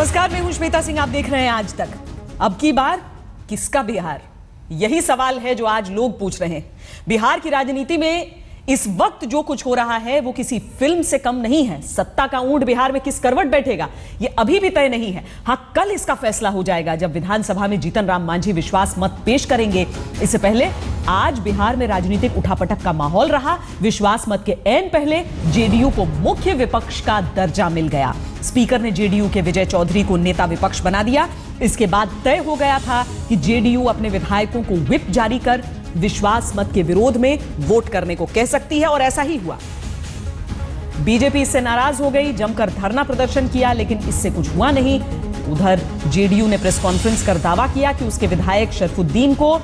नमस्कार, मैं हूं श्वेता सिंह। आप देख रहे हैं आज तक। अब की बार किसका बिहार, यही सवाल है जो आज लोग पूछ रहे हैं। बिहार की राजनीति में इस वक्त जो कुछ हो रहा है वो किसी फिल्म से कम नहीं है। सत्ता का ऊंट बिहार में किस करवट बैठेगा ये अभी भी तय नहीं है। हां, कल इसका फैसला हो जाएगा जब विधानसभा में जीतन राम मांझी विश्वास मत पेश करेंगे। इससे पहले आज बिहार में राजनीतिक उठापटक का माहौल रहा। विश्वास मत के ऐन पहले जेडीयू को मुख्य विपक्ष का दर्जा मिल गया। स्पीकर ने जेडीयू के विजय चौधरी को नेता विपक्ष बना दिया। इसके बाद तय हो गया था कि जेडीयू अपने विधायकों को व्हिप जारी कर विश्वास मत के विरोध में वोट करने को कह सकती है, और ऐसा ही हुआ। बीजेपी इससे नाराज हो गई, जमकर धरना प्रदर्शन किया, लेकिन इससे कुछ हुआ नहीं। उधर जेडीयू ने प्रेस कॉन्फ्रेंस कर दावा किया कि उसके विधायक शरफुद्दीन को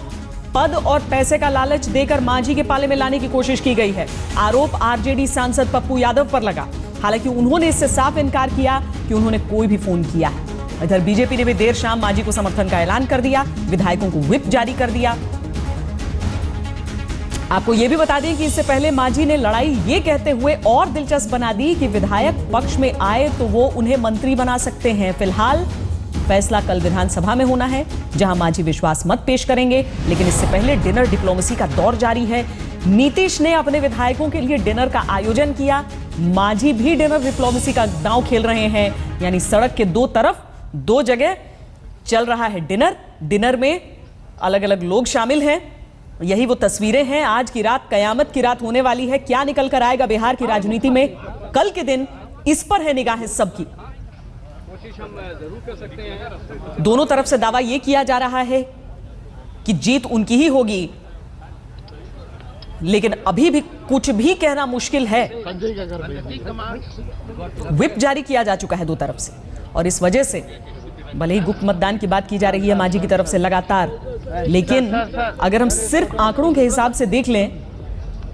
पद और पैसे का लालच देकर मांझी के पाले में लाने की कोशिश की गई है। आरोप आरजेडी सांसद पप्पू यादव पर लगा। हालांकि उन्होंने इससे साफ इनकार किया कि उन्होंने कोई भी फोन किया है। इधर बीजेपी ने भी देर शाम मांझी को समर्थन का ऐलान कर दिया, विधायकों को व्हिप जारी कर दिया। आपको यह भी बता दें कि इससे पहले मांझी ने लड़ाई ये कहते हुए और दिलचस्प बना दी कि विधायक पक्ष में आए तो वो उन्हें मंत्री बना सकते हैं। फिलहाल फैसला कल विधानसभा में होना है, जहां मांझी विश्वास मत पेश करेंगे। लेकिन इससे पहले डिनर डिप्लोमेसी का दौर जारी है। नीतीश ने अपने विधायकों के लिए डिनर का आयोजन किया। मांझी भी डिनर डिप्लोमेसी का दांव खेल रहे हैं, यानी सड़क के दो तरफ दो जगह चल रहा है डिनर। डिनर में अलग अलग लोग शामिल हैं। यही वो तस्वीरें हैं। आज की रात कयामत की रात होने वाली है। क्या निकल कर आएगा बिहार की राजनीति में कल के दिन, इस पर है निगाहें सबकी। दोनों तरफ से दावा यह किया जा रहा है कि जीत उनकी ही होगी, लेकिन अभी भी कुछ भी कहना मुश्किल है। व्हिप जारी किया जा चुका है दो तरफ से, और इस वजह से भले ही गुप्त मतदान की बात की जा रही है मांझी की तरफ से लगातार, लेकिन अगर हम सिर्फ आंकड़ों के हिसाब से देख लें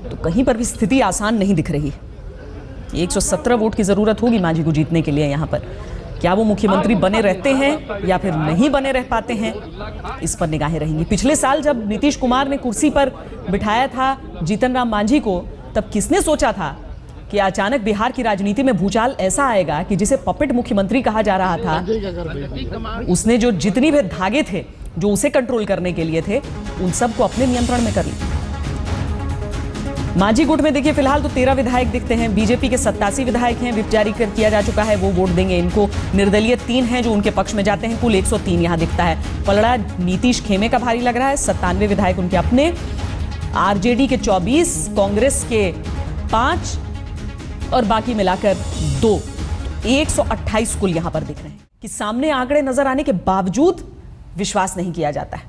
तो कहीं पर भी स्थिति आसान नहीं दिख रही। 117 वोट की जरूरत होगी मांझी को जीतने के लिए। यहां पर क्या वो मुख्यमंत्री बने रहते हैं या फिर नहीं बने रह पाते हैं, इस पर निगाहें रहेंगी। पिछले साल जब नीतीश कुमार ने कुर्सी पर बिठाया था जीतन राम मांझी को, तब किसने सोचा था कि अचानक बिहार की राजनीति में भूचाल ऐसा आएगा कि जिसे पपेट मुख्यमंत्री कहा जा रहा था, उसने जो जितनी भी धागे थे जो उसे कंट्रोल करने के लिए थे, उन सबको अपने नियंत्रण में कर लिया। मांझी गुट में देखिए फिलहाल तो 13 विधायक दिखते हैं। बीजेपी के 87 विधायक हैं। व्हिप जारी किया जा चुका है, वो वोट देंगे इनको। निर्दलीय 3 हैं जो उनके पक्ष में जाते हैं। कुल 103 यहां दिखता है। पलड़ा नीतीश खेमे का भारी लग रहा है। 97 विधायक उनके अपने, आरजेडी के 24, कांग्रेस के 5 और बाकी मिलाकर 2। 128 कुल यहां पर दिख रहे हैं कि सामने आंकड़े नजर आने के बावजूद विश्वास नहीं किया जाता है।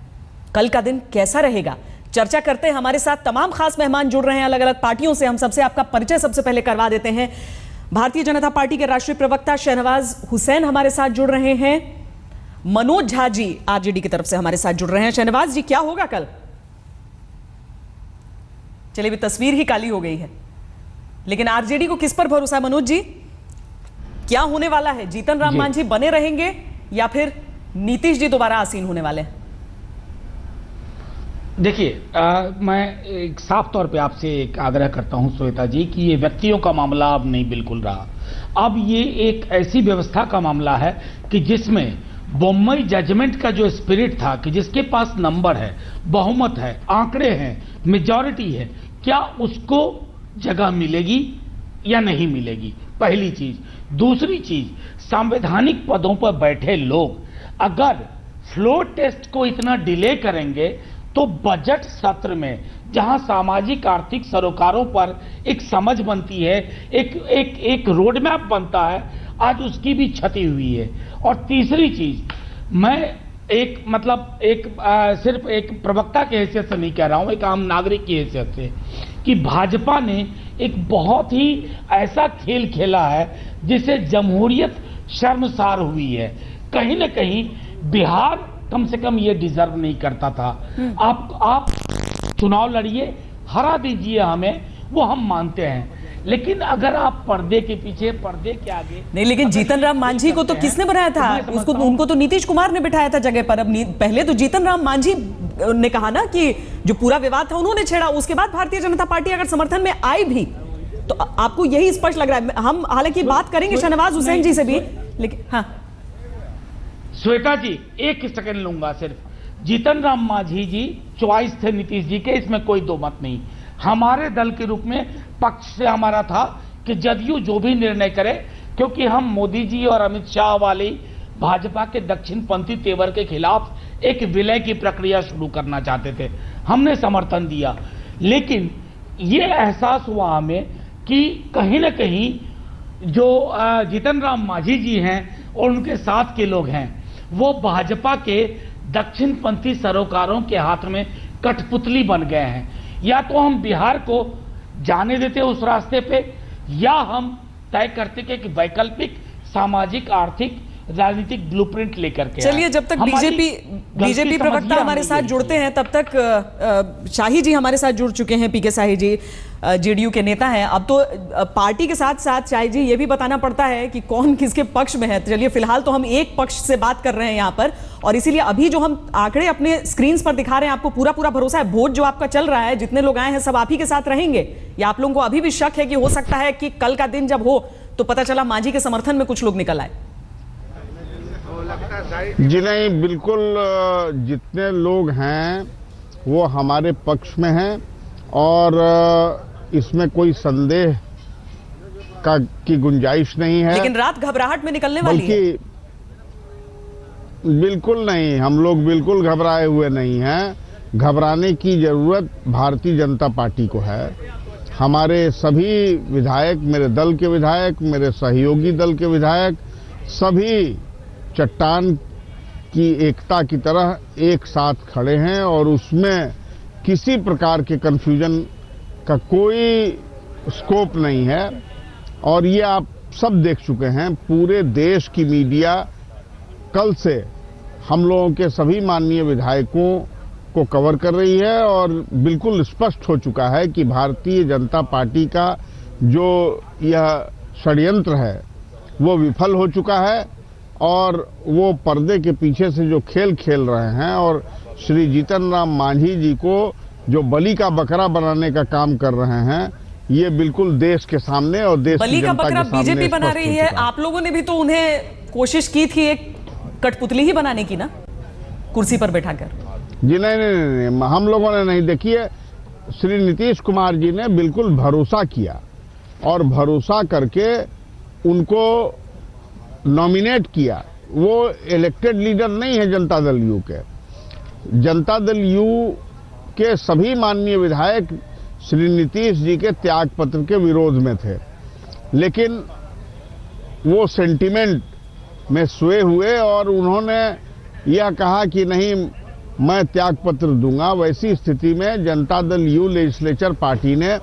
कल का दिन कैसा रहेगा, चर्चा करते हैं। हमारे साथ तमाम खास मेहमान जुड़ रहे हैं अलग अलग पार्टियों से। हम सबसे आपका परिचय सबसे पहले करवा देते हैं। भारतीय जनता पार्टी के राष्ट्रीय प्रवक्ता शहनवाज हुसैन हमारे साथ जुड़ रहे हैं। मनोज झा जी आरजेडी की तरफ से हमारे साथ जुड़ रहे हैं। शहनवाज जी, क्या होगा कल? चलिए, भी तस्वीर ही काली हो गई है, लेकिन आरजेडी को किस पर भरोसा है? मनोज जी, क्या होने वाला है? जीतन राम मांझी बने रहेंगे या फिर नीतीश जी दोबारा आसीन होने वाले हैं? देखिए, मैं एक साफ तौर पे आपसे एक आग्रह करता हूं श्वेता जी कि ये व्यक्तियों का मामला अब नहीं बिल्कुल रहा। अब ये एक ऐसी व्यवस्था का मामला है कि जिसमें बम्बई जजमेंट का जो स्पिरिट था कि जिसके पास नंबर है, बहुमत है, आंकड़े हैं, मेजॉरिटी है, क्या उसको जगह मिलेगी या नहीं मिलेगी, पहली चीज। दूसरी चीज, संवैधानिक पदों पर बैठे लोग अगर फ्लोर टेस्ट को इतना डिले करेंगे तो बजट सत्र में जहां सामाजिक आर्थिक सरोकारों पर एक समझ बनती है, एक रोड मैप बनता है, आज उसकी भी क्षति हुई है। और तीसरी चीज, मैं सिर्फ एक प्रवक्ता की हैसियत से नहीं कह रहा हूं, एक आम नागरिक की हैसियत से, कि भाजपा ने एक बहुत ही ऐसा खेल खेला है जिसे जमहूरियत शर्मसार हुई है। कहीं ना कहीं बिहार कम से कम ये डिजर्व नहीं करता था। आप चुनाव लड़िए, हरा दीजिए हमें, वो हम मानते हैं, लेकिन अगर आप पर्दे के पीछे, पर्दे के आगे नहीं। लेकिन जीतन राम मांझी को तो किसने बनाया था? उनको तो नीतीश कुमार ने बिठाया था जगह पर। अब पहले तो जीतन राम मांझी ने कहा ना कि जो पूरा विवाद था उन्होंने छेड़ा। उसके बाद भारतीय जनता पार्टी अगर समर्थन में आई भी तो आपको यही स्पष्ट लग रहा है। हम हालांकि बात करेंगे शहनवाज हुसैन जी से भी, लेकिन हाँ श्वेता जी, एक सेकंड लूंगा सिर्फ। जीतन राम मांझी जी चॉइस थे नीतीश जी के, इसमें कोई दो मत नहीं। हमारे दल के रूप में पक्ष से हमारा था कि जदयू जो भी निर्णय करे, क्योंकि हम मोदी जी और अमित शाह वाली भाजपा के दक्षिणपंथी तेवर के खिलाफ एक विलय की प्रक्रिया शुरू करना चाहते थे, हमने समर्थन दिया। लेकिन ये एहसास हुआ हमें कि कहीं ना कहीं जो जीतन राम मांझी जी हैं और उनके साथ के लोग हैं, वो भाजपा के दक्षिणपंथी सरोकारों के हाथ में कठपुतली बन गए हैं। या तो हम बिहार को जाने देते उस रास्ते पे, या हम तय करते कि एक वैकल्पिक सामाजिक आर्थिक राजनीतिक ब्लूप्रिंट लेकर के। चलिए, जब तक बीजेपी प्रवक्ता हमारे साथ जुड़ते हैं तब तक शाही जी हमारे साथ जुड़ चुके हैं। पीके शाही जी जेडीयू के नेता हैं। अब तो पार्टी के साथ साथ शाही जी ये भी बताना पड़ता है कि कौन किसके पक्ष में है। चलिए, फिलहाल तो हम एक पक्ष से बात कर रहे हैं यहाँ पर, और इसीलिए अभी जो हम आंकड़े अपने स्क्रीन पर दिखा रहे हैं, आपको पूरा पूरा भरोसा है वोट जो आपका चल रहा है, जितने लोग आए हैं सब आप ही के साथ रहेंगे, या आप लोगों को अभी भी शक है कि हो सकता है कि कल का दिन जब हो तो पता चला मांझी के समर्थन में कुछ लोग निकल आए? जी नहीं, बिल्कुल जितने लोग हैं वो हमारे पक्ष में हैं, और इसमें कोई संदेह की गुंजाइश नहीं है। लेकिन रात घबराहट में निकलने वाली है। बिल्कुल नहीं, हम लोग बिल्कुल घबराए हुए नहीं हैं। घबराने की जरूरत भारतीय जनता पार्टी को है। हमारे सभी विधायक, मेरे दल के विधायक, मेरे सहयोगी दल के विधायक, सभी चट्टान की एकता की तरह एक साथ खड़े हैं, और उसमें किसी प्रकार के कंफ्यूजन का कोई स्कोप नहीं है। और ये आप सब देख चुके हैं, पूरे देश की मीडिया कल से हम लोगों के सभी माननीय विधायकों को कवर कर रही है, और बिल्कुल स्पष्ट हो चुका है कि भारतीय जनता पार्टी का जो यह षड्यंत्र है वो विफल हो चुका है, और वो पर्दे के पीछे से जो खेल खेल रहे हैं और श्री जीतन राम मांझी जी को जो बलि का बकरा बनाने का काम कर रहे हैं, ये बिल्कुल देश के सामने और देश की जनता के सामने स्पष्ट हो चुका है। बीजेपी बना रही है। आप लोगों ने भी तो उन्हें कोशिश की थी एक कठपुतली ही बनाने की ना, कुर्सी पर बैठाकर। जी नहीं, हम लोगों ने नहीं। देखिए, श्री नीतीश कुमार जी ने बिल्कुल भरोसा किया, और भरोसा करके उनको नॉमिनेट किया। वो इलेक्टेड लीडर नहीं है जनता दल यू के। जनता दल यू के सभी माननीय विधायक श्री नीतीश जी के त्याग पत्र के विरोध में थे, लेकिन वो सेंटिमेंट में सोए हुए और उन्होंने यह कहा कि नहीं, मैं त्याग पत्र दूंगा। वैसी स्थिति में Janata Dal you legislature party ने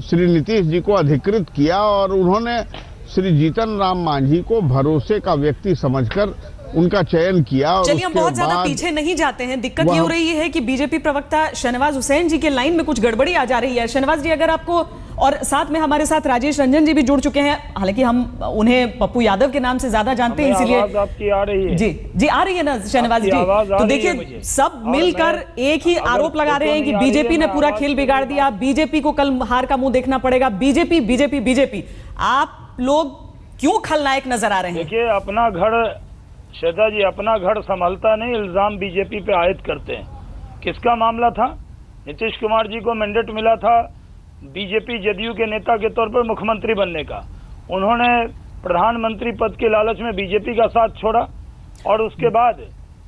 श्री नीतीश जी को अधिकृत किया, और उन्होंने श्री जीतन राम मांझी को भरोसे का व्यक्ति समझकर उनका चयन किया। और चलिए, हम बहुत ज्यादा पीछे नहीं जाते हैं। दिक्कत ये हो रही है कि बीजेपी प्रवक्ता शहनवाज हुसैन जी के लाइन में कुछ गड़बड़ी आ जा रही है। शहनवाज जी, अगर आपको, और साथ में हमारे साथ राजेश रंजन जी भी जुड़ चुके हैं, हालांकि हम उन्हें पप्पू यादव के नाम से ज्यादा जानते हैं, इसीलिए आपकी आ रही है। जी आ रही है ना शहनवाज जी? तो देखिए, सब मिलकर एक ही आरोप लगा रहे हैं कि बीजेपी ने पूरा खेल बिगाड़ दिया, बीजेपी को कल हार का मुंह देखना पड़ेगा, बीजेपी बीजेपी बीजेपी। आप लोग क्यों खलनायक नजर आ रहे हैं? देखिए, अपना घर, श्वेता जी, अपना घर संभलता नहीं, इल्जाम बीजेपी पे आयद करते हैं। किसका मामला था? नीतीश कुमार जी को मैंडेट मिला था बीजेपी जदयू के नेता के तौर पर मुख्यमंत्री बनने का। उन्होंने प्रधानमंत्री पद के लालच में बीजेपी का साथ छोड़ा, और उसके बाद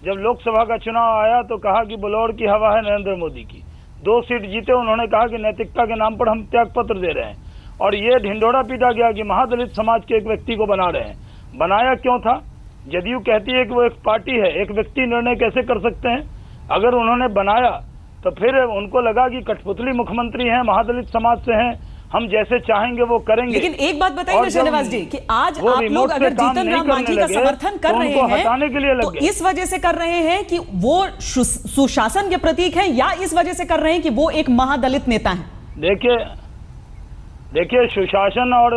जब लोकसभा का चुनाव आया तो कहा कि बलौर की हवा है नरेंद्र मोदी की। 2 सीट जीते, उन्होंने कहा कि नैतिकता के नाम पर हम त्याग पत्र दे रहे हैं, और ये ढिंडोरा पीटा गया कि महादलित समाज के एक व्यक्ति को बना रहे हैं। बनाया क्यों था? जदयू कहती है कि वो एक पार्टी है, एक व्यक्ति निर्णय कैसे कर सकते हैं? अगर उन्होंने बनाया तो फिर उनको लगा कि कठपुतली मुख्यमंत्री हैं, महादलित समाज से हैं, हम जैसे चाहेंगे वो करेंगे। लेकिन एक बात बताइए ना शहनवाज जी, कि आज आप लोग अगर जीतन राम मांझी का समर्थन कर रहे हैं हटाने के लिए तो इस वजह से कर रहे हैं कि वो सुशासन के प्रतीक हैं, या इस वजह से कर रहे हैं कि वो एक महादलित नेता हैं? देखिए, सुशासन और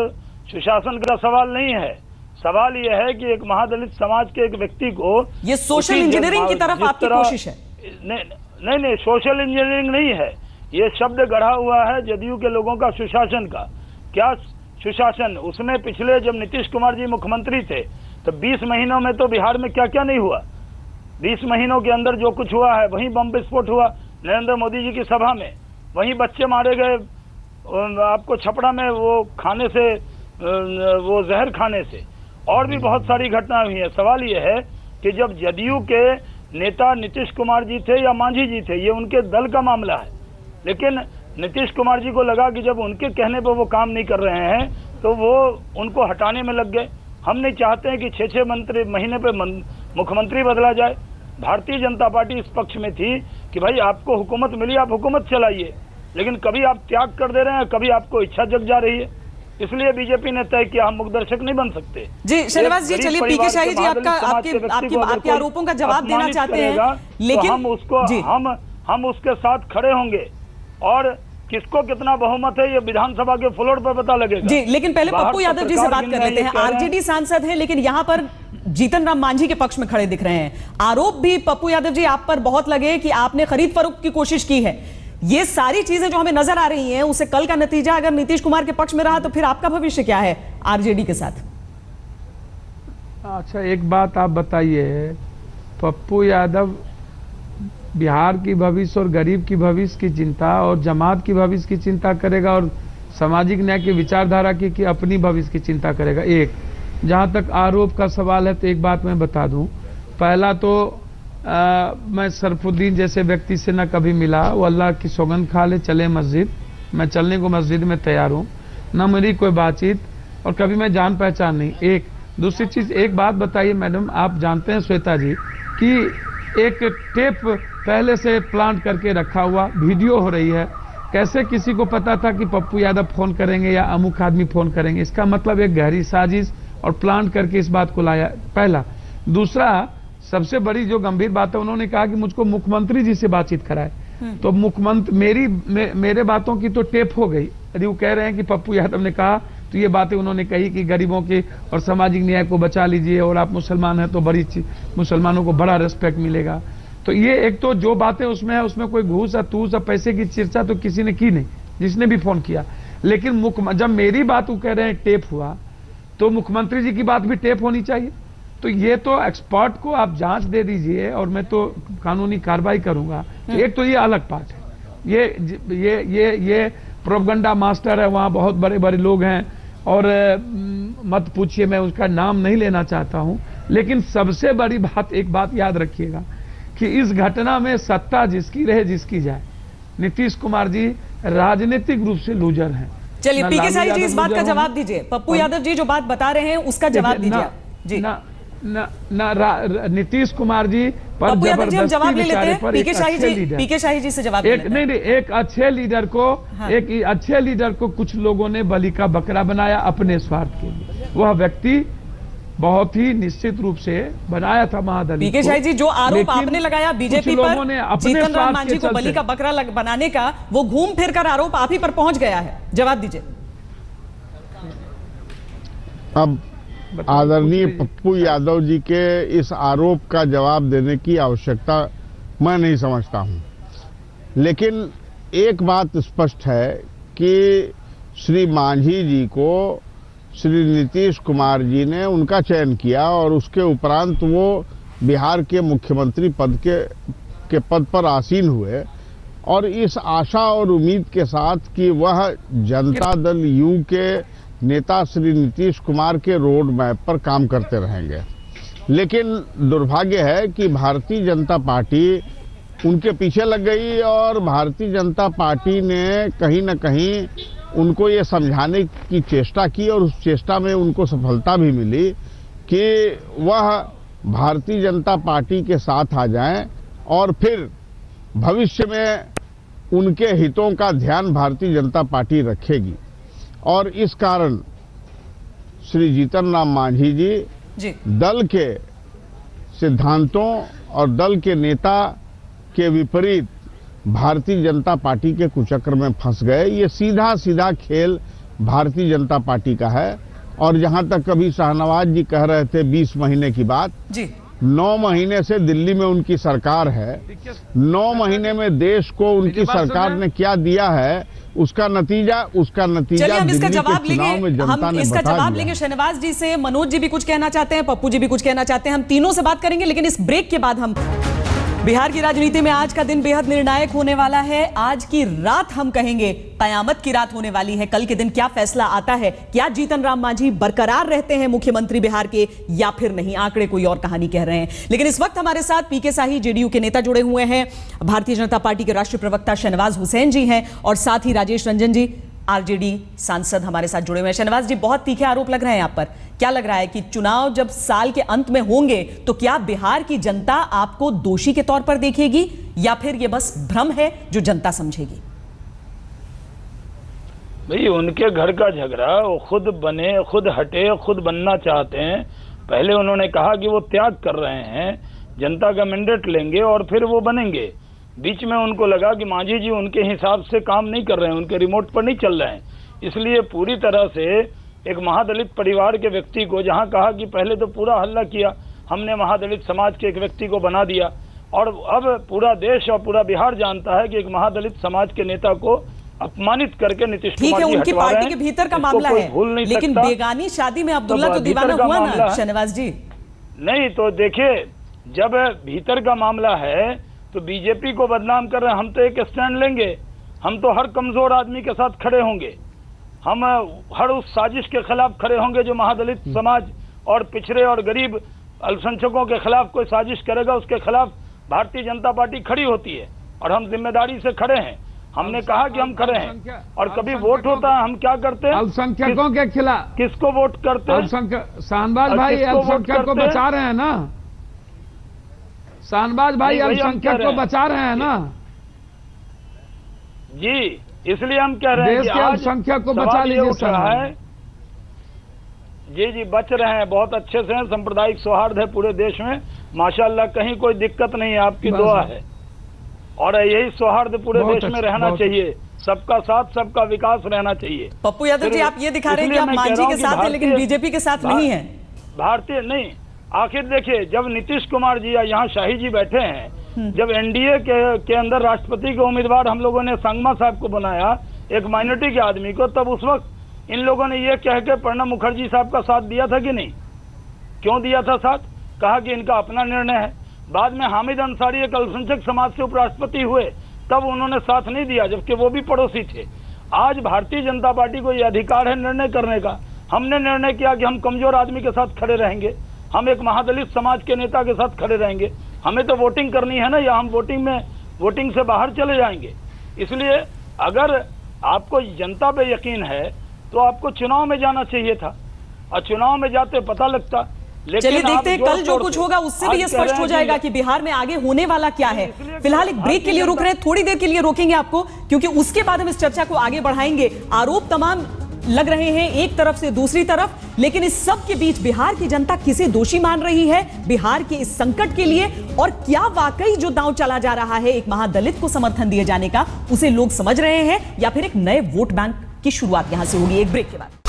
सुशासन का सवाल नहीं है। सवाल यह है कि एक महादलित समाज के एक व्यक्ति को, ये सोशल इंजीनियरिंग की तरफ आपकी कोशिश है? नहीं, सोशल इंजीनियरिंग नहीं है। ये शब्द गढ़ा हुआ है जदयू के लोगों का सुशासन का। क्या सुशासन? उसमें पिछले जब नीतीश कुमार जी मुख्यमंत्री थे तो 20 महीनों में तो बिहार में क्या क्या नहीं हुआ। 20 महीनों के अंदर जो कुछ हुआ है, वहीं बम विस्फोट हुआ नरेंद्र मोदी जी की सभा में, वहीं बच्चे मारे गए आपको छपड़ा में वो खाने से, वो जहर खाने से, और भी बहुत सारी घटनाएं हुई हैं। सवाल ये है कि जब जदयू के नेता नीतीश कुमार जी थे या मांझी जी थे, ये उनके दल का मामला है, लेकिन नीतीश कुमार जी को लगा कि जब उनके कहने पर वो काम नहीं कर रहे हैं तो वो उनको हटाने में लग गए। हम नहीं चाहते हैं कि 6-6 महीने पे मुख्यमंत्री बदला जाए। भारतीय जनता पार्टी इस पक्ष में थी कि भाई आपको हुकूमत मिली, आप हुकूमत चलाइए, लेकिन कभी आप त्याग कर दे रहे हैं, कभी आपको इच्छा जग जा रही है। इसलिए बीजेपी ने तय किया हम मुखदर्शक नहीं बन सकते। जी श्रीनिवास जी, चलिए पीके शाही जी आपके आरोपों का जवाब देना चाहते हैं, लेकिन हम उसके साथ खड़े होंगे और किसको कितना बहुमत है ये विधानसभा के फ्लोर पर पता लगेगा। जी, लेकिन पहले पप्पू यादव जी से बात कर लेते हैं। आरजेडी सांसद हैं, लेकिन यहाँ पर जीतन राम मांझी के पक्ष में खड़े दिख रहे हैं। आरोप भी पप्पू यादव जी आप पर बहुत लगे कि आपने खरीद फरोख्त की कोशिश की है। ये सारी चीजें जो हमें नजर आ रही हैं, उससे कल का नतीजा अगर नीतीश कुमार के पक्ष में रहा तो फिर आपका भविष्य क्या है आरजेडी के साथ? अच्छा, एक बात आप बताइए, पप्पू यादव बिहार की भविष्य और गरीब की भविष्य की चिंता और जमात की भविष्य की चिंता करेगा और सामाजिक न्याय की विचारधारा की अपनी भविष्य की चिंता करेगा। एक, जहाँ तक आरोप का सवाल है तो एक बात मैं बता दूं, पहला तो मैं सरफुद्दीन जैसे व्यक्ति से न कभी मिला, वो अल्लाह की सौगंध खा ले चले मस्जिद, मैं चलने को मस्जिद में तैयार हूँ, न मेरी कोई बातचीत और कभी मैं जान पहचान नहीं। एक, दूसरी चीज़, एक बात बताइए मैडम, आप जानते हैं श्वेता जी कि एक टेप पहले से प्लांट करके रखा हुआ वीडियो हो रही है, कैसे किसी को पता था कि पप्पू यादव फोन करेंगे या अमुक आदमी फोन करेंगे? इसका मतलब एक गहरी साजिश और प्लांट करके इस बात को लाया, पहला। दूसरा, सबसे बड़ी जो गंभीर बात है, उन्होंने कहा कि मुझको मुख्यमंत्री जी से बातचीत कराए, तो मुख्यमंत्री मेरे बातों की तो टेप हो गई। यदि वो कह रहे हैं कि पप्पू यादव ने कहा, तो ये बातें उन्होंने कही कि गरीबों के और सामाजिक न्याय को बचा लीजिए और आप मुसलमान हैं तो बड़ी मुसलमानों को बड़ा रेस्पेक्ट मिलेगा। तो ये एक तो जो बातें उसमें है, उसमें कोई घूस या तूस या पैसे की चर्चा तो किसी ने की नहीं, जिसने भी फोन किया। लेकिन जब मेरी बात वो कह रहे हैं टेप हुआ, तो मुख्यमंत्री जी की बात भी टेप होनी चाहिए। तो ये तो एक्सपर्ट को आप जांच दे दीजिए और मैं तो कानूनी कार्रवाई करूंगा। तो एक तो ये अलग बात है, ये प्रोपगंडा मास्टर है, वहाँ बहुत बड़े बड़े लोग हैं और मत पूछिए, मैं उसका नाम नहीं लेना चाहता हूं। लेकिन सबसे बड़ी बात, एक बात याद रखिएगा कि इस घटना में सत्ता जिसकी रहे जिसकी जाए, नीतीश कुमार जी राजनीतिक रूप से लूजर हैं। चलिए पीके शाही जी, इस बात का जवाब दीजिए। पप्पू यादव जी जो बात बता रहे हैं उसका जवाब दीजिए जी। नीतीश कुमार जी पर पप्पू यादव जी हम जवाब ले लेते हैं। पीके शाही जी से जवाब नहीं, एक अच्छे लीडर को, एक अच्छे लीडर को कुछ लोगों ने बलि का बकरा बनाया अपने स्वार्थ के लिए। वह व्यक्ति बहुत ही निश्चित रूप से बनाया था महादलित। पीके शाही जी, जो आरोप आपने लगाया बीजेपी पर जीतन राम मांझी को बलि का बकरा बनाने का, वो घूम फिर कर आरोप आप ही पर पहुंच गया है। जवाब दीजिए। अब आदरणीय पप्पू यादव जी के इस आरोप का जवाब देने की आवश्यकता मैं नहीं समझता हूं, लेकिन एक बात स्पष्ट है कि श्री मांझी जी को श्री नीतीश कुमार जी ने उनका चयन किया और उसके उपरांत वो बिहार के मुख्यमंत्री पद के पद पर आसीन हुए, और इस आशा और उम्मीद के साथ कि वह जनता दल यू के नेता श्री नीतीश कुमार के रोड मैप पर काम करते रहेंगे। लेकिन दुर्भाग्य है कि भारतीय जनता पार्टी उनके पीछे लग गई और भारतीय जनता पार्टी ने कहीं न कहीं उनको ये समझाने की चेष्टा की और उस चेष्टा में उनको सफलता भी मिली कि वह भारतीय जनता पार्टी के साथ आ जाएं और फिर भविष्य में उनके हितों का ध्यान भारतीय जनता पार्टी रखेगी। और इस कारण श्री जीतन राम मांझी जी दल के सिद्धांतों और दल के नेता के विपरीत भारतीय जनता पार्टी के कुचक्र में फंस गए। ये सीधा सीधा खेल भारतीय जनता पार्टी का है। और जहां तक कभी शाहनवाज जी कह रहे थे 20 महीने की बात, 9 महीने से दिल्ली में उनकी सरकार है। 9 महीने में देश को उनकी सरकार ने क्या दिया है, उसका नतीजा चलिए हम इसका जवाब लेंगे, जनता ने बता दिया। लेंगे शहनवाज जी से। मनोज जी भी कुछ कहना चाहते हैं, पप्पू जी भी कुछ कहना चाहते हैं। हम तीनों से बात करेंगे, लेकिन इस ब्रेक के बाद हम बिहार की राजनीति में आज का दिन बेहद निर्णायक होने वाला है। आज की रात हम कहेंगे कयामत की रात होने वाली है। कल के दिन क्या फैसला आता है, क्या जीतन राम मांझी बरकरार रहते हैं मुख्यमंत्री बिहार के या फिर नहीं, आंकड़े कोई और कहानी कह रहे हैं। लेकिन इस वक्त हमारे साथ पीके साही जेडीयू के नेता जुड़े हुए हैं, भारतीय जनता पार्टी के राष्ट्रीय प्रवक्ता शहनवाज हुसैन जी हैं, और साथ ही राजेश रंजन जी आरजेडी सांसद हमारे साथ जुड़े हुए हैं। शहनवाज जी, बहुत तीखे आरोप लग रहे हैं आप पर। क्या लग रहा है कि चुनाव जब साल के अंत में होंगे तो क्या बिहार की जनता आपको दोषी के तौर पर देखेगी या फिर यह बस भ्रम है जो जनता समझेगी? भाई, उनके घर का झगड़ा, वो खुद बने, खुद हटे, खुद बनना चाहते हैं। पहले उन्होंने कहा कि वो त्याग कर रहे हैं, जनता का मैंडेट लेंगे और फिर वो बनेंगे। बीच में उनको लगा कि मांझी जी उनके हिसाब से काम नहीं कर रहे हैं, उनके रिमोट पर नहीं चल रहे हैं, इसलिए पूरी तरह से एक महादलित परिवार के व्यक्ति को, जहां कहा कि पहले तो पूरा हल्ला किया, हमने महादलित समाज के एक व्यक्ति को बना दिया, और अब पूरा देश और पूरा बिहार जानता है कि एक महादलित समाज के नेता को अपमानित करके नीतीश कुमार जी उनकी पार्टी के भीतर का मामला है, लेकिन सकता। बेगानी शादी में अब्दुल्ला तो दीवाना हुआ ना शहनवाज जी? नहीं, तो देखिए, जब भीतर का मामला है तो बीजेपी को बदनाम कर रहे हैं। हम तो एक स्टैंड लेंगे, हम तो हर कमजोर आदमी के साथ खड़े होंगे, हम हर उस साजिश के खिलाफ खड़े होंगे जो महादलित समाज और पिछड़े और गरीब अल्पसंख्यकों के खिलाफ कोई साजिश करेगा, उसके खिलाफ भारतीय जनता पार्टी खड़ी होती है और हम जिम्मेदारी से खड़े हैं। हमने कहा कि हम खड़े हैं, और कभी वोट होता है हम क्या करते हैं, अल्पसंख्यकों के खिलाफ किसको वोट करते हैं? शाहनवाज भाई अल्पसंख्यक को बचा रहे हैं ना, शाहनवाज भाई अल्पसंख्यक को बचा रहे हैं ना जी, इसलिए हम कह रहे हैं देश के अल्पसंख्यक को बचा लीजिए सर। जी, बच रहे हैं, बहुत अच्छे से हैं, सांप्रदायिक सौहार्द है पूरे देश में माशाल्लाह, कहीं कोई दिक्कत नहीं है, आपकी दुआ है, और यही सौहार्द पूरे देश में रहना चाहिए, सबका साथ सबका विकास रहना चाहिए। पप्पू यादव जी, आप ये दिखा रहे हैं कि आप मांझी के साथ हैं लेकिन बीजेपी के साथ नहीं है। भारतीय नहीं, आखिर देखिए, जब नीतीश कुमार जी या यहाँ शाही जी बैठे हैं, जब एनडीए के अंदर राष्ट्रपति के उम्मीदवार हम लोगों ने संगमा साहब को बनाया, एक माइनॉरिटी के आदमी को, तब उस वक्त इन लोगों ने ये कह के प्रणब मुखर्जी साहब का साथ दिया था कि नहीं? क्यों दिया था साथ? कहा कि इनका अपना निर्णय है। बाद में हामिद अंसारी एक अल्पसंख्यक समाज से उपराष्ट्रपति हुए, तब उन्होंने साथ नहीं दिया, जबकि वो भी पड़ोसी थे। आज भारतीय जनता पार्टी को ये अधिकार है निर्णय करने का। हमने निर्णय किया कि हम कमजोर आदमी के साथ खड़े रहेंगे, हम एक महादलित समाज के नेता के साथ खड़े रहेंगे। हमें तो वोटिंग करनी है ना, या हम वोटिंग से बाहर चले जाएंगे। इसलिए अगर आपको जनता पे यकीन है तो आपको चुनाव में जाना चाहिए था, और चुनाव में जाते पता लगता। चलिए देखते हैं कल जो कुछ होगा उससे भी ये स्पष्ट हो जाएगा कि बिहार में आगे होने वाला क्या है। फिलहाल एक ब्रेक के लिए रुक रहे हैं, थोड़ी देर के लिए रोकेंगे आपको, क्योंकि उसके बाद हम इस चर्चा को आगे बढ़ाएंगे। आरोप तमाम लग रहे हैं एक तरफ से दूसरी तरफ, लेकिन इस सब के बीच बिहार की जनता किसे दोषी मान रही है बिहार के इस संकट के लिए, और क्या वाकई जो दांव चला जा रहा है एक महादलित को समर्थन दिए जाने का, उसे लोग समझ रहे हैं या फिर एक नए वोट बैंक की शुरुआत यहां से होगी। एक ब्रेक के बाद